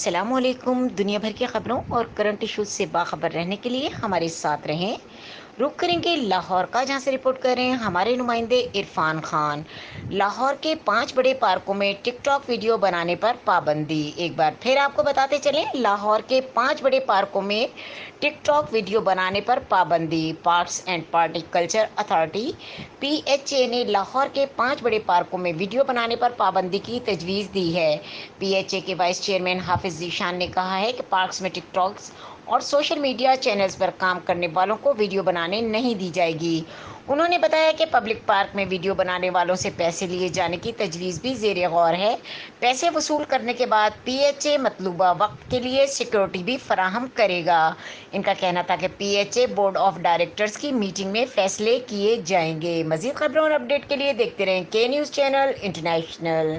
السلام علیکم۔ دنیا بھر کی خبروں اور کرنٹ ایشوز سے باخبر رہنے کے لیے ہمارے ساتھ رہیں۔ رخ کریں گے لاہور کا، جہاں سے رپورٹ کر رہے ہیں ہمارے نمائندے عرفان خان۔ لاہور کے 5 بڑے پارکوں میں ٹک ٹاک ویڈیو بنانے پر پابندی۔ ایک بار پھر آپ کو بتاتے چلیں، لاہور کے 5 بڑے پارکوں میں ٹک ٹاک ویڈیو بنانے پر پابندی۔ Parks and horticulture authority (PHA) نے لاہور کے 5 بڑے پارکوں میں ویڈیو بنانے پر پابندی کی تجویز دی ہے۔ PHA کے وائس چیئرمین حافظ ذیشان نے کہا ہے کہ پارکس میں ٹک ٹاکس اور سوشل میڈیا چینلز پر کام کرنے والوں کو ویڈیو بنانے نہیں دی جائے گی۔ انہوں نے بتایا کہ پبلک پارک میں ویڈیو بنانے والوں سے پیسے لیے جانے کی تجویز بھی زیر غور ہے۔ پیسے وصول کرنے کے بعد PHA مطلوبہ وقت کے لیے سیکیورٹی بھی فراہم کرے گا۔ ان کا کہنا تھا کہ PHA بورڈ آف ڈائریکٹرز کی میٹنگ میں فیصلے کیے جائیں گے۔ مزید خبروں اور اپڈیٹ کے لیے دیکھتے رہیں کے نیوز چینل انٹرنیشنل۔